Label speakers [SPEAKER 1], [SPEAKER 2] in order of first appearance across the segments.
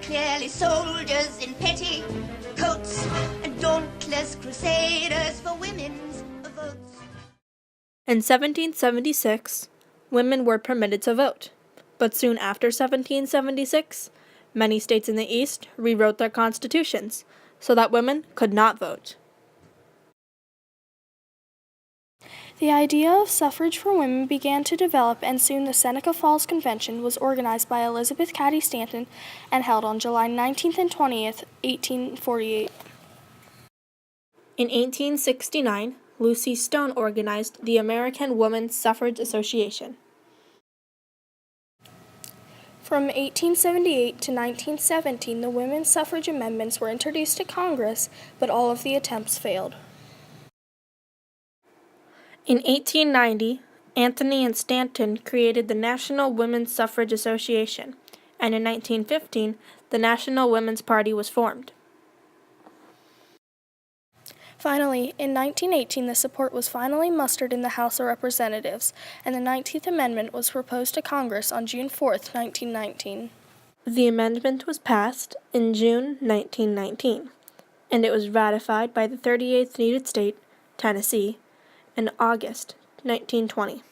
[SPEAKER 1] clearly soldiers in petticoats and dauntless crusaders for women's votes.
[SPEAKER 2] In 1776, women were permitted to vote, but soon after 1776, many states in the East rewrote their constitutions so that women could not vote.
[SPEAKER 3] The idea of suffrage for women began to develop, and soon the Seneca Falls Convention was organized by Elizabeth Cady Stanton and held on July 19th and 20th, 1848.
[SPEAKER 2] In 1869, Lucy Stone organized the American Women's Suffrage Association.
[SPEAKER 3] From 1878 to 1917, the women's suffrage amendments were introduced to Congress, but all of the attempts failed.
[SPEAKER 2] In 1890, Anthony and Stanton created the National Women's Suffrage Association, and in 1915, the National Women's Party was formed.
[SPEAKER 3] Finally, in 1918, the support was finally mustered in the House of Representatives, and the 19th Amendment was proposed to Congress on June 4, 1919.
[SPEAKER 2] The amendment was passed in June 1919, and it was ratified by the 38th needed state, Tennessee, in August 1920.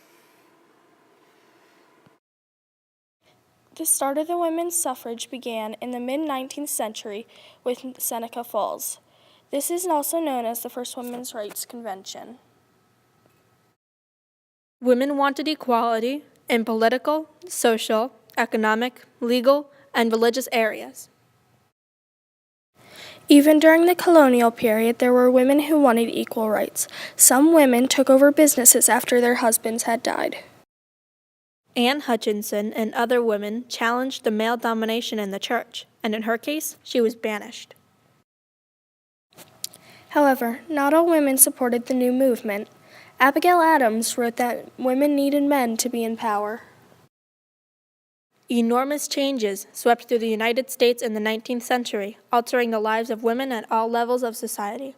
[SPEAKER 3] The start of the women's suffrage began in the mid-19th century with Seneca Falls. This is also known as the First Women's Rights Convention.
[SPEAKER 2] Women wanted equality in political, social, economic, legal, and religious areas.
[SPEAKER 3] Even during the colonial period, there were women who wanted equal rights. Some women took over businesses after their husbands had died.
[SPEAKER 2] Anne Hutchinson and other women challenged the male domination in the church, and in her case, she was banished.
[SPEAKER 3] However, not all women supported the new movement. Abigail Adams wrote that women needed men to be in power.
[SPEAKER 2] Enormous changes swept through the United States in the 19th century, altering the lives of women at all levels of society.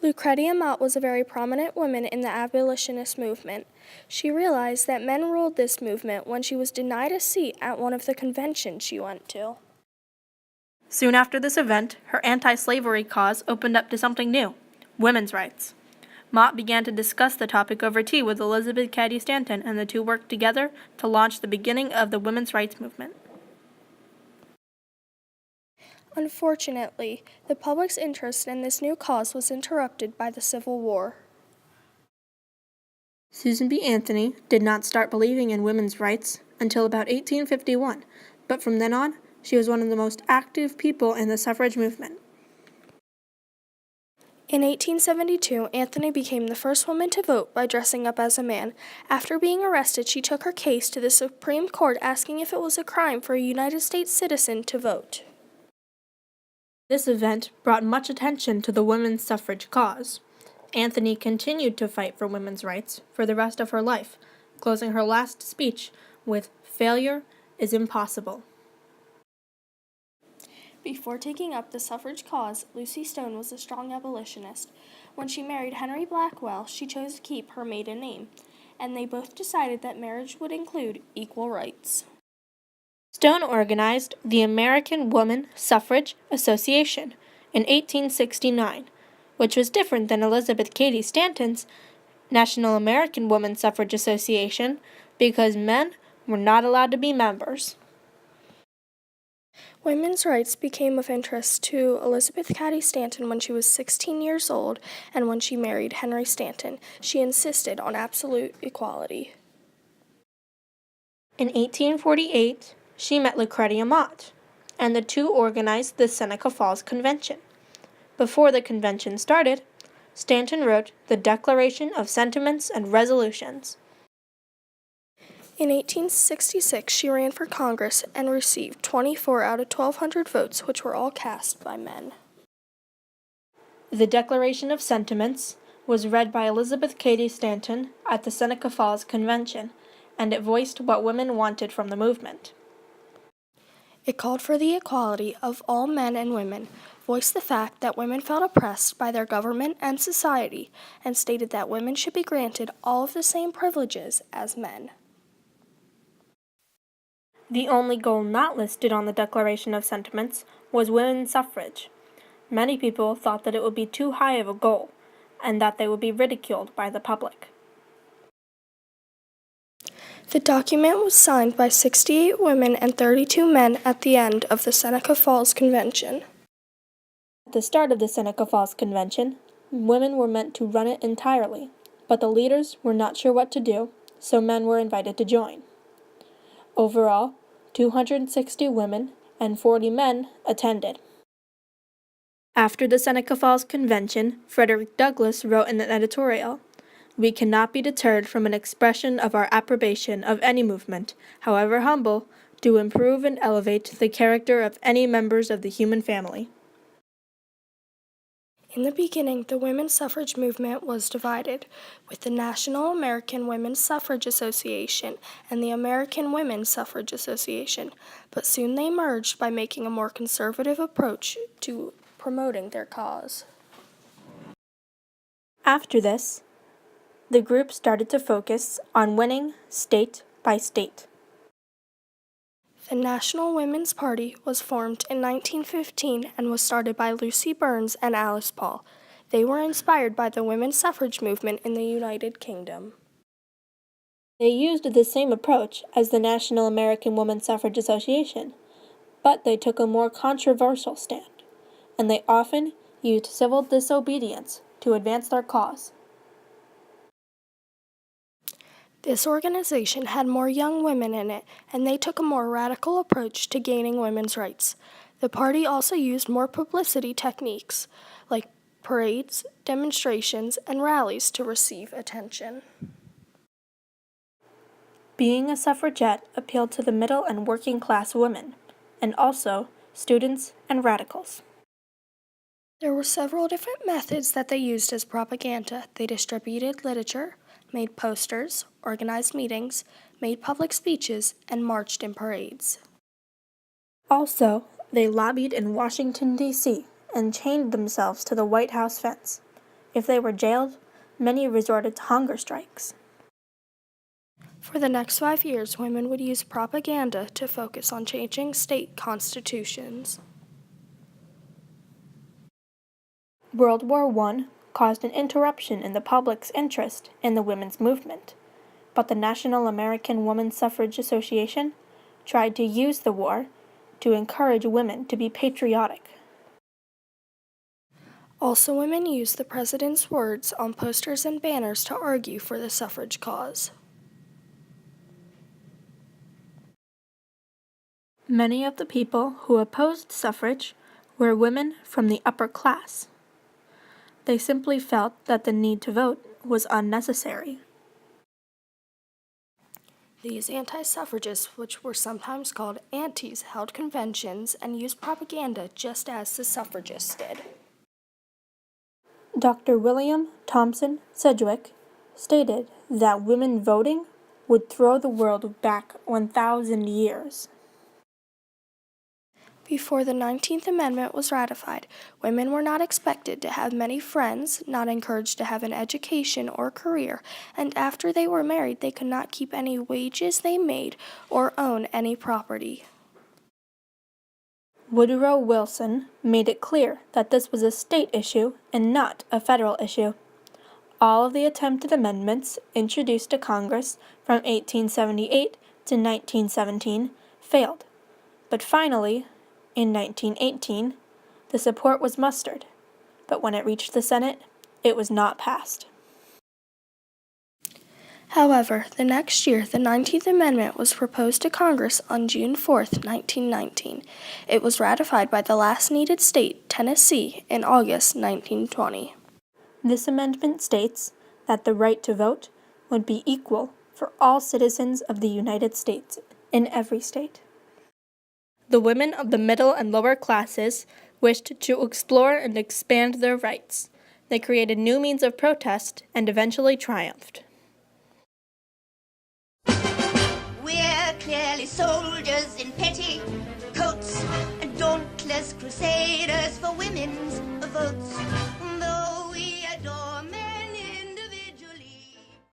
[SPEAKER 3] Lucretia Mott was a very prominent woman in the abolitionist movement. She realized that men ruled this movement when she was denied a seat at one of the conventions she went to.
[SPEAKER 2] Soon after this event, her anti-slavery cause opened up to something new: women's rights. Mott began to discuss the topic over tea with Elizabeth Cady Stanton, and the two worked together to launch the beginning of the women's rights movement.
[SPEAKER 3] Unfortunately, the public's interest in this new cause was interrupted by the Civil War.
[SPEAKER 2] Susan B. Anthony did not start believing in women's rights until about 1851, but from then on, she was one of the most active people in the suffrage movement.
[SPEAKER 3] In 1872, Anthony became the first woman to vote by dressing up as a man. After being arrested, she took her case to the Supreme Court asking if it was a crime for a United States citizen to vote.
[SPEAKER 2] This event brought much attention to the women's suffrage cause. Anthony continued to fight for women's rights for the rest of her life, closing her last speech with "Failure is impossible."
[SPEAKER 3] Before taking up the suffrage cause, Lucy Stone was a strong abolitionist. When she married Henry Blackwell, she chose to keep her maiden name, and they both decided that marriage would include equal rights.
[SPEAKER 2] Stone organized the American Woman Suffrage Association in 1869, which was different than Elizabeth Cady Stanton's National American Woman Suffrage Association because men were not allowed to be members.
[SPEAKER 3] Women's rights became of interest to Elizabeth Cady Stanton when she was 16 years old, and when she married Henry Stanton, she insisted on absolute equality.
[SPEAKER 2] In 1848, she met Lucretia Mott, and the two organized the Seneca Falls Convention. Before the convention started, Stanton wrote the Declaration of Sentiments and Resolutions.
[SPEAKER 3] In 1866, she ran for Congress and received 24 out of 1,200 votes, which were all cast by men.
[SPEAKER 2] The Declaration of Sentiments was read by Elizabeth Cady Stanton at the Seneca Falls Convention, and it voiced what women wanted from the movement.
[SPEAKER 3] It called for the equality of all men and women, voiced the fact that women felt oppressed by their government and society, and stated that women should be granted all of the same privileges as men.
[SPEAKER 2] The only goal not listed on the Declaration of Sentiments was women's suffrage. Many people thought that it would be too high of a goal, and that they would be ridiculed by the public.
[SPEAKER 3] The document was signed by 68 women and 32 men at the end of the Seneca Falls Convention.
[SPEAKER 2] At the start of the Seneca Falls Convention, women were meant to run it entirely, but the leaders were not sure what to do, so men were invited to join. Overall, 260 women and 40 men attended. After the Seneca Falls Convention, Frederick Douglass wrote in an editorial, "We cannot be deterred from an expression of our approbation of any movement, however humble, to improve and elevate the character of any members of the human family."
[SPEAKER 3] In the beginning, the women's suffrage movement was divided, with the National American Women's Suffrage Association and the American Women's Suffrage Association, but soon they merged by making a more conservative approach to promoting their cause.
[SPEAKER 2] After this, the group started to focus on winning state by state.
[SPEAKER 3] The National Women's Party was formed in 1915 and was started by Lucy Burns and Alice Paul. They were inspired by the women's suffrage movement in the United Kingdom.
[SPEAKER 2] They used the same approach as the National American Women's Suffrage Association, but they took a more controversial stand, and they often used civil disobedience to advance their cause.
[SPEAKER 3] This organization had more young women in it, and they took a more radical approach to gaining women's rights. The party also used more publicity techniques, like parades, demonstrations, and rallies to receive attention.
[SPEAKER 2] Being a suffragette appealed to the middle and working class women, and also students and radicals.
[SPEAKER 3] There were several different methods that they used as propaganda. They distributed literature, made posters, organized meetings, made public speeches, and marched in parades.
[SPEAKER 2] Also, they lobbied in Washington, D.C., and chained themselves to the White House fence. If they were jailed, many resorted to hunger strikes.
[SPEAKER 3] For the next 5 years, women would use propaganda to focus on changing state constitutions.
[SPEAKER 2] World War I caused an interruption in the public's interest in the women's movement, but the National American Women's Suffrage Association tried to use the war to encourage women to be patriotic.
[SPEAKER 3] Also, women used the president's words on posters and banners to argue for the suffrage cause.
[SPEAKER 2] Many of the people who opposed suffrage were women from the upper class. They simply felt that the need to vote was unnecessary.
[SPEAKER 3] These anti-suffragists, which were sometimes called aunties, held conventions and used propaganda just as the suffragists did.
[SPEAKER 2] Dr. William Thompson Sedgwick stated that women voting would throw the world back 1,000 years.
[SPEAKER 3] Before the 19th Amendment was ratified, women were not expected to have many friends, not encouraged to have an education or career, and after they were married, they could not keep any wages they made or own any property.
[SPEAKER 2] Woodrow Wilson made it clear that this was a state issue and not a federal issue. All of the attempted amendments introduced to Congress from 1878 to 1917 failed, but finally, in 1918, the support was mustered, but when it reached the Senate, it was not passed.
[SPEAKER 3] However, the next year, the 19th Amendment was proposed to Congress on June 4, 1919. It was ratified by the last needed state, Tennessee, in August 1920.
[SPEAKER 2] This amendment states that the right to vote would be equal for all citizens of the United States in every state. The women of the middle and lower classes wished to explore and expand their rights. They created new means of protest and eventually triumphed.
[SPEAKER 1] We're clearly soldiers in petticoats and dauntless crusaders for women's votes.